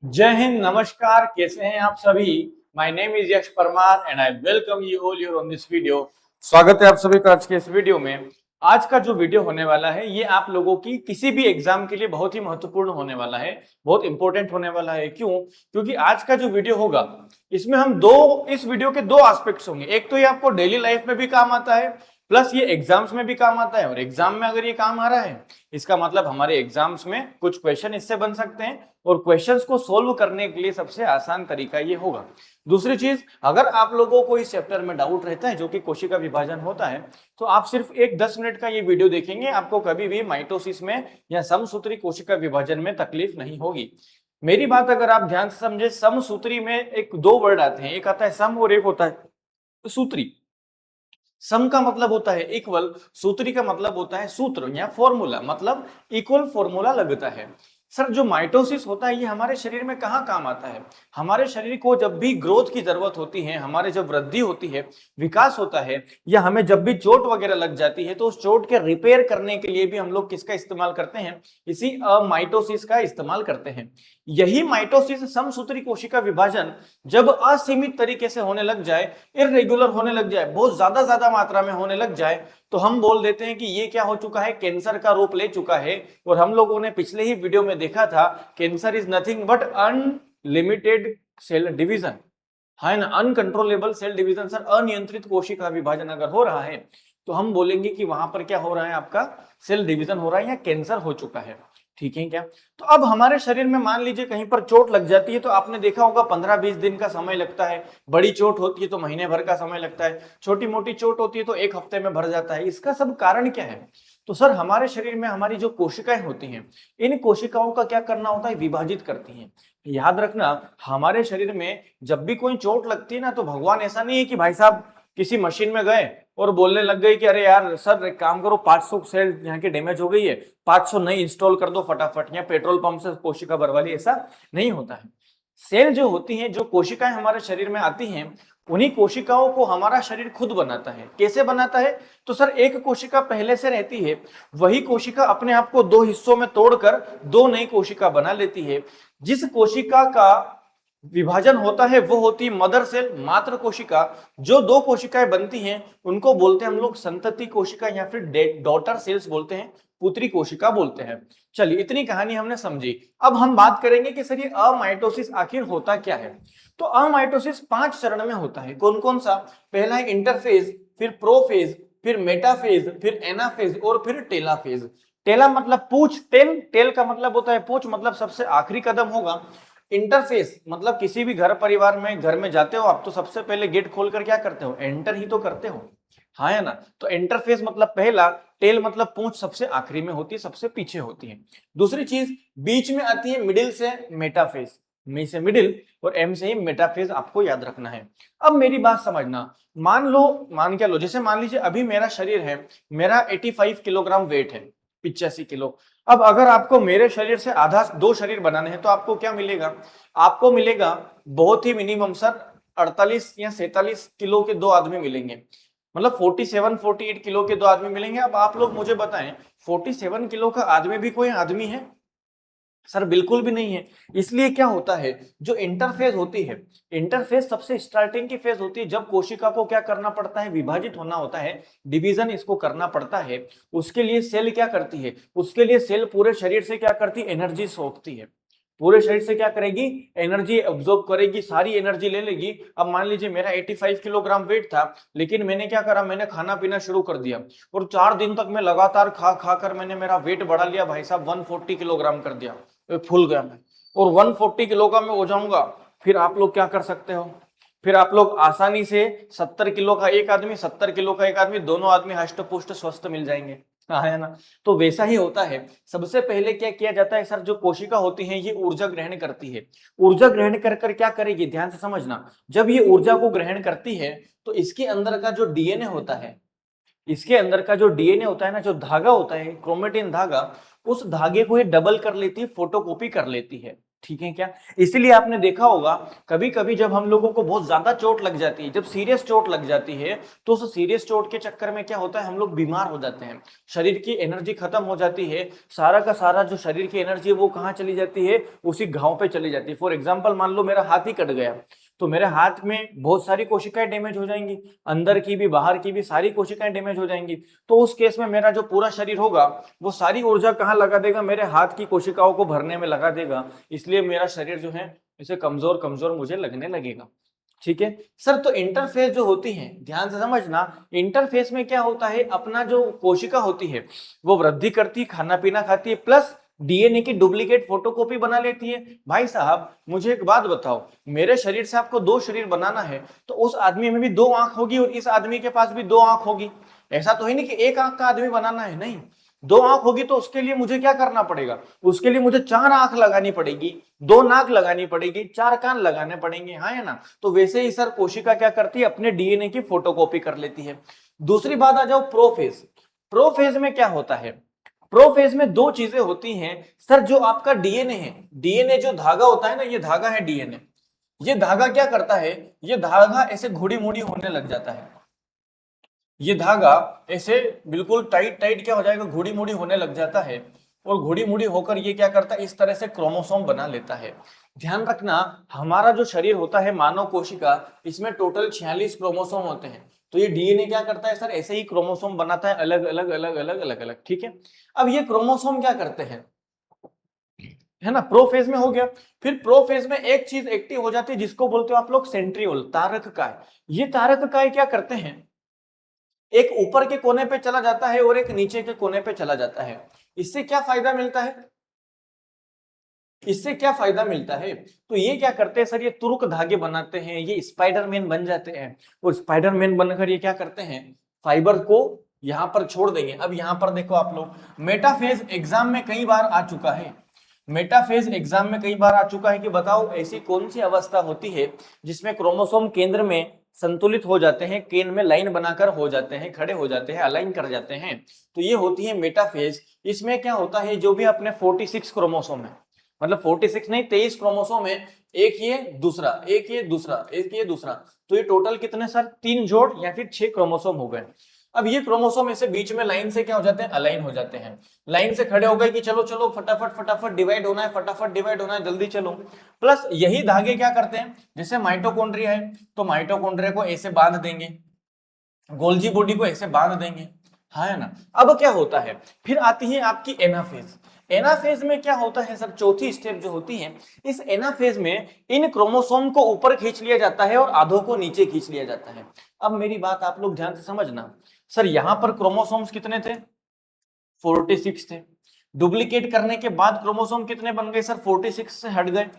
जय हिंद, नमस्कार। कैसे हैं आप सभी? My name is Yash Parmar and I welcome you all your on this video. स्वागत है आप सभी का आज के इस वीडियो में। आज का जो वीडियो होने वाला है ये आप लोगों की किसी भी एग्जाम के लिए बहुत ही महत्वपूर्ण होने वाला है, बहुत इंपॉर्टेंट होने वाला है। क्यों? क्योंकि आज का जो वीडियो होगा इसमें हम इस वीडियो के दो एस्पेक्ट्स होंगे। एक तो ये आपको डेली लाइफ में भी काम आता है, प्लस ये एग्जाम्स में भी काम आता है। और एग्जाम में अगर ये काम आ रहा है इसका मतलब हमारे एग्जाम्स में कुछ क्वेश्चन इससे बन सकते हैं और क्वेश्चंस को सोल्व करने के लिए सबसे आसान तरीका ये होगा। दूसरी चीज, अगर आप लोगों को इस चैप्टर में डाउट रहता है जो कि कोशिका विभाजन होता है, तो आप सिर्फ एक 10 मिनट का ये वीडियो देखेंगे, आपको कभी भी माइटोसिस में या समसूत्री कोशिका विभाजन में तकलीफ नहीं होगी। मेरी बात अगर आप ध्यान से समझे, समसूत्री में एक दो वर्ड आते हैं, एक आता है सम और एक होता है सूत्री। सम का मतलब होता है इक्वल, सूत्री का मतलब होता है सूत्र या फॉर्मूला, मतलब इक्वल फॉर्मूला लगता है। सर, जो माइटोसिस होता है ये हमारे शरीर में कहाँ काम आता है? हमारे शरीर को जब भी ग्रोथ की जरूरत होती है, हमारे जब वृद्धि होती है, विकास होता है, या हमें जब भी चोट वगैरह लग जाती है, तो उस चोट के रिपेयर करने के लिए भी हम लोग किसका इस्तेमाल करते हैं? इसी माइटोसिस का इस्तेमाल करते हैं। यही माइटोसिस, समसूत्री कोशिका विभाजन, जब असीमित तरीके से होने लग जाए, इरेगुलर होने लग जाए, बहुत ज्यादा मात्रा में होने लग जाए, तो हम बोल देते हैं कि ये क्या हो चुका है? कैंसर का रूप ले चुका है। और हम लोगों ने पिछले ही वीडियो में देखा था, cancer is nothing but unlimited cell division, है ना, अनकंट्रोलेबल सेल डिवीजन। सर, अनियंत्रित कोशिका विभाजन अगर हो रहा है तो हम बोलेंगे कि वहां पर क्या हो रहा है? आपका सेल डिवीजन हो रहा है या कैंसर हो चुका है। ठीक है क्या? तो अब हमारे शरीर में मान लीजिए कहीं पर चोट लग जाती है, तो आपने देखा होगा 15-20 दिन का समय लगता है। बड़ी चोट होती है तो महीने भर का समय लगता है, छोटी मोटी चोट होती है तो एक हफ्ते में भर जाता है। इसका सब कारण क्या है? तो सर, हमारे शरीर में हमारी जो कोशिकाएं होती हैं, इन कोशिकाओं का क्या करना होता है? विभाजित करती हैं। याद रखना, हमारे शरीर में जब भी कोई चोट लगती है ना, तो भगवान ऐसा नहीं है कि भाई साहब किसी मशीन में गए और बोलने लग गए कि अरे यार सर एक काम करो, 500 सेल यहाँ की डैमेज हो गई है, 500 नई इंस्टॉल कर दो फटाफट, या पेट्रोल पंप से कोशिका भरवा ली। ऐसा नहीं होता है। सेल जो होती हैं, जो कोशिकाएं हमारे शरीर में आती हैं, उन्हीं कोशिकाओं को हमारा शरीर खुद बनाता है। कैसे बनाता है? तो सर, एक कोशिका पहले से रहती है, वही कोशिका अपने आप को दो हिस्सों में तोड़कर दो नई कोशिका बना लेती है। जिस कोशिका का विभाजन होता है वो होती है मदर सेल, मातृ कोशिका। जो दो कोशिकाएं बनती हैं उनको बोलते हैं हम लोग संतति कोशिका, या फिर डॉटर सेल्स बोलते हैं, पुत्री कोशिका बोलते हैं। चलिए, इतनी कहानी हमने समझी। अब हम बात करेंगे कि सर ये अमाइटोसिस आखिर होता क्या है। तो अमाइटोसिस 5 चरण में होता है। कौन कौन सा? पहला है इंटरफेज, फिर प्रोफेज, फिर मेटाफेज, फिर एनाफेज और फिर टेलाफेज। टेला मतलब पूछ, टेल का मतलब होता है पूछ, मतलब सबसे आखिरी कदम होगा। इंटरफेस मतलब किसी भी घर परिवार में, घर में जाते हो आप तो सबसे पहले गेट खोलकर क्या करते हो? एंटर ही तो करते हो, हाँ या ना? तो इंटरफेस मतलब पहला, टेल मतलब पूंछ सबसे आखिरी में होती है, सबसे पीछे होती है। दूसरी चीज, बीच में आती है मिडिल से मेटाफेज, मी से मिडिल और एम से ही मेटाफेज, आपको याद रखना है। अब मेरी बात समझना, मान क्या लो, जैसे मान लीजिए अभी मेरा शरीर है, मेरा 85 किलोग्राम वेट है, 85 किलो। अब अगर आपको मेरे शरीर से आधा दो शरीर बनाने हैं तो आपको क्या मिलेगा? आपको मिलेगा बहुत ही मिनिमम सर 48 या 47 किलो के दो आदमी मिलेंगे, मतलब 47-48 किलो के दो आदमी मिलेंगे। अब आप लोग मुझे बताएं, 47 किलो का आदमी भी कोई आदमी है? सर बिल्कुल भी नहीं है। इसलिए क्या होता है, जो इंटरफेज होती है, इंटरफेज सबसे स्टार्टिंग की फेज होती है, जब कोशिका को क्या करना पड़ता है? विभाजित होना होता है, डिवीजन इसको करना पड़ता है। उसके लिए सेल क्या करती है? उसके लिए सेल पूरे शरीर से क्या करती है? एनर्जी सोखती है। पूरे शरीर से क्या करेगी? एनर्जी एब्जॉर्ब करेगी, सारी एनर्जी ले लेगी। अब मान लीजिए मेरा 85 किलोग्राम वेट था, लेकिन मैंने क्या करा? मैंने खाना पीना शुरू कर दिया और 4 दिन तक मैं लगातार खा खा कर मैंने मेरा वेट बढ़ा लिया, भाई साहब 140 किलोग्राम कर दिया, फूल गया मैं, और 140 किलो का मैं हो जाऊंगा। फिर आप लोग क्या कर सकते हो? फिर आप लोग आसानी से 70 किलो का एक आदमी, 70 किलो का एक आदमी, दोनों आदमी हष्ट पुष्ट स्वस्थ मिल जाएंगे, हाँ है ना? तो वैसा ही होता है। सबसे पहले क्या किया जाता है सर? जो कोशिका होती है ये ऊर्जा ग्रहण करती है। ऊर्जा ग्रहण कर कर क्या करेगी? ध्यान से समझना, जब ये ऊर्जा को ग्रहण करती है तो इसके अंदर का जो डीएनए होता है, इसके अंदर का जो डीएनए होता है ना, जो धागा होता है क्रोमेटिन धागा, उस धागे को ये डबल कर लेती है, फोटोकॉपी कर लेती है। ठीक है क्या? इसीलिए आपने देखा होगा कभी कभी जब हम लोगों को बहुत ज्यादा चोट लग जाती है, जब सीरियस चोट लग जाती है, तो उस सीरियस चोट के चक्कर में क्या होता है, हम लोग बीमार हो जाते हैं, शरीर की एनर्जी खत्म हो जाती है, सारा का सारा जो शरीर की एनर्जी है वो कहाँ चली जाती है, उसी घाव पे चली जाती है। फॉर एग्जाम्पल मान लो मेरा हाथ ही कट गया, तो मेरे हाथ में बहुत सारी कोशिकाएं डैमेज हो जाएंगी, अंदर की भी बाहर की भी सारी कोशिकाएं डैमेज हो जाएंगी। तो उस केस में मेरा जो पूरा शरीर होगा वो सारी ऊर्जा कहाँ लगा देगा, मेरे हाथ की कोशिकाओं को भरने में लगा देगा, इसलिए मेरा शरीर जो है इसे कमजोर कमजोर मुझे लगने लगेगा। ठीक है सर, तो इंटरफेस जो होती है ध्यान से समझना, इंटरफेस में क्या होता है, अपना जो कोशिका होती है वो वृद्धि करती है, खाना पीना खाती है, प्लस डीएनए की डुप्लीकेट फोटोकॉपी बना लेती है। भाई साहब मुझे एक बात बताओ, मेरे शरीर से आपको दो शरीर बनाना है, तो उस आदमी में भी दो आंख होगी और इस आदमी के पास भी दो आंख होगी। ऐसा तो है नहीं कि एक आंख का आदमी बनाना है, नहीं, दो आंख होगी तो उसके लिए मुझे क्या करना पड़ेगा, उसके लिए मुझे चार आंख लगानी पड़ेगी, दो नाक लगानी पड़ेगी, चार कान लगाने पड़ेंगे, हाँ है ना। तो वैसे ही सर कोशिका क्या करती है, अपने डीएनए की फोटोकॉपी कर लेती है। दूसरी बात आ जाओ प्रोफेज। प्रोफेज में क्या होता है, प्रोफेज में दो चीजें होती हैं सर, जो आपका डीएनए है, डीएनए जो धागा होता है ना, ये धागा है डीएनए, ये धागा क्या करता है, ये धागा ऐसे घुड़ी मुड़ी होने लग जाता है, ये धागा ऐसे बिल्कुल टाइट टाइट क्या हो जाएगा, घुड़ी मुड़ी होने लग जाता है, और घुड़ी मुड़ी होकर ये क्या करता है, इस तरह से क्रोमोसोम बना लेता है। ध्यान रखना, हमारा जो शरीर होता है मानव कोशिका, इसमें टोटल 46 क्रोमोसोम होते हैं। तो ये डीएनए क्या करता है सर, ऐसे ही क्रोमोसोम बनाता है, अलग अलग अलग अलग अलग अलग। ठीक है, अब ये क्रोमोसोम क्या करते हैं, है ना, प्रोफेज में हो गया। फिर प्रोफेज में एक चीज एक्टिव हो जाती है जिसको बोलते हो आप लोग सेंट्रियोल, तारक काय। ये तारक काय क्या करते हैं, एक ऊपर के कोने पे चला जाता है और एक नीचे के कोने पे चला जाता है। इससे क्या फायदा मिलता है, इससे क्या फायदा मिलता है, तो ये क्या करते हैं सर, ये तुर्क धागे बनाते हैं, ये स्पाइडरमैन बन जाते हैं, और स्पाइडरमैन बनकर ये क्या करते हैं, फाइबर को यहां पर छोड़ देंगे। अब यहां पर देखो आप लोग, मेटाफेज एग्जाम में कई बार आ चुका है, मेटाफेज एग्जाम में कई बार आ चुका है कि बताओ ऐसी कौन सी अवस्था होती है जिसमें क्रोमोसोम केंद्र में संतुलित हो जाते हैं, केंद्र में लाइन बनाकर हो जाते हैं, खड़े हो जाते हैं, अलाइन कर जाते हैं, तो ये होती है मेटाफेज। इसमें क्या होता है, जो भी अपने 46 क्रोमोसोम है, मतलब 46 नहीं 23 क्रोमोसोम है, एक ये दूसरा, एक ये दूसरा, एक ये दूसरा, तो ये टोटल कितने सर, 3 जोड़ या फिर 6 क्रोमोसोम हो गए। अब ये क्रोमोसोम ऐसे बीच में लाइन से क्या हो जाते हैं, अलाइन हो जाते हैं, लाइन से खड़े हो गए कि चलो चलो फटाफट फटाफट डिवाइड होना है, फटाफट डिवाइड होना है, जल्दी चलो। प्लस यही धागे क्या करते हैं, जैसे माइटोकॉन्ड्रिया है तो माइटोकॉन्ड्रिया को ऐसे बांध देंगे, गोल्जी बॉडी को ऐसे बांध देंगे, हाँ है ना। अब क्या होता है, फिर आती है आपकी एनाफेज। एनाफेज में क्या होता है सर, चौथी स्टेप जो होती है, इस एनाफेज में इन क्रोमोसोम को ऊपर खींच लिया जाता है और आधों को नीचे खींच लिया जाता है। अब मेरी बात आप लोग ध्यान से समझना, सर यहां पर क्रोमोसोम्स कितने थे, 46 थे, डुप्लीकेट करने के बाद क्रोमोसोम कितने बन गए सर, 46 से हट गए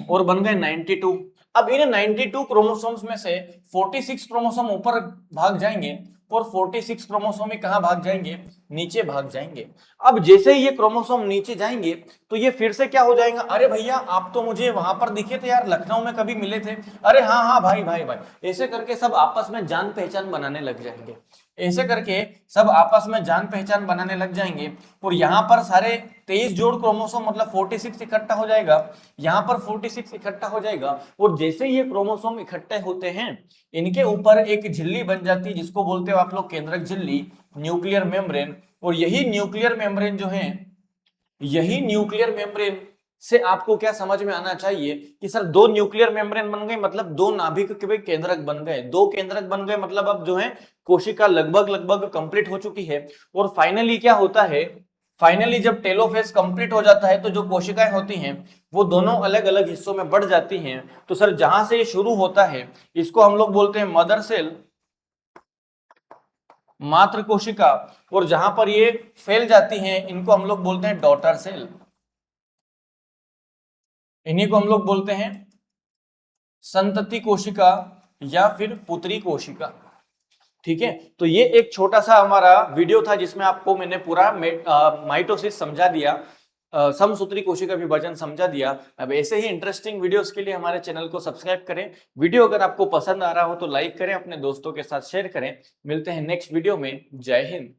और बन गए 92। अब इन 92 क्रोमोसोम्स में से 46 क्रोमोसोम ऊपर भाग जाएंगे और 46 क्रोमोसोम ही कहां भाग जाएंगे, नीचे भाग जाएंगे। अब जैसे ही ये क्रोमोसोम नीचे जाएंगे तो ये फिर से क्या हो जाएगा, अरे भैया आप तो मुझे वहां पर दिखे थे यार, लखनऊ में कभी मिले थे, अरे हाँ हाँ भाई भाई भाई, ऐसे करके सब आपस में जान पहचान बनाने लग जाएंगे, ऐसे करके सब आपस में जान पहचान बनाने लग जाएंगे। और यहाँ पर सारे 23 जोड़ क्रोमोसोम मतलब 46 इकट्ठा हो जाएगा, यहाँ पर 46 इकट्ठा हो जाएगा, और जैसे ये क्रोमोसोम इकट्ठे होते हैं इनके ऊपर एक झिल्ली बन जाती है जिसको बोलते हो आप लोग केंद्रक झिल्ली, न्यूक्लियर मेम्ब्रेन। और यही न्यूक्लियर मेम्ब्रेन जो है, यही न्यूक्लियर मेम्ब्रेन से आपको क्या समझ में आना चाहिए कि सर दो न्यूक्लियर मेम्ब्रेन बन गए मतलब दो नाभिक के केंद्रक बन गए, दो केंद्रक बन गए मतलब अब जो है कोशिका लगभग लगभग कंप्लीट हो चुकी है। और फाइनली क्या होता है, फाइनली जब टेलोफेज कंप्लीट हो जाता है तो जो कोशिकाएं होती हैं वो दोनों अलग अलग हिस्सों में बढ़ जाती हैं। तो सर जहां से ये शुरू होता है इसको हम लोग बोलते हैं मदर सेल, मातृ कोशिका, और जहां पर ये फैल जाती हैं इनको हम लोग बोलते हैं डॉटर सेल, इन्हीं को हम लोग बोलते हैं संतति कोशिका या फिर पुत्री कोशिका। ठीक है, तो ये एक छोटा सा हमारा वीडियो था जिसमें आपको मैंने पूरा माइटोसिस समझा दिया, समसूत्री कोशिका विभाजन समझा दिया। अब ऐसे ही इंटरेस्टिंग वीडियोस के लिए हमारे चैनल को सब्सक्राइब करें। वीडियो अगर आपको पसंद आ रहा हो तो लाइक करें, अपने दोस्तों के साथ शेयर करें। मिलते हैं नेक्स्ट वीडियो में। जय हिंद।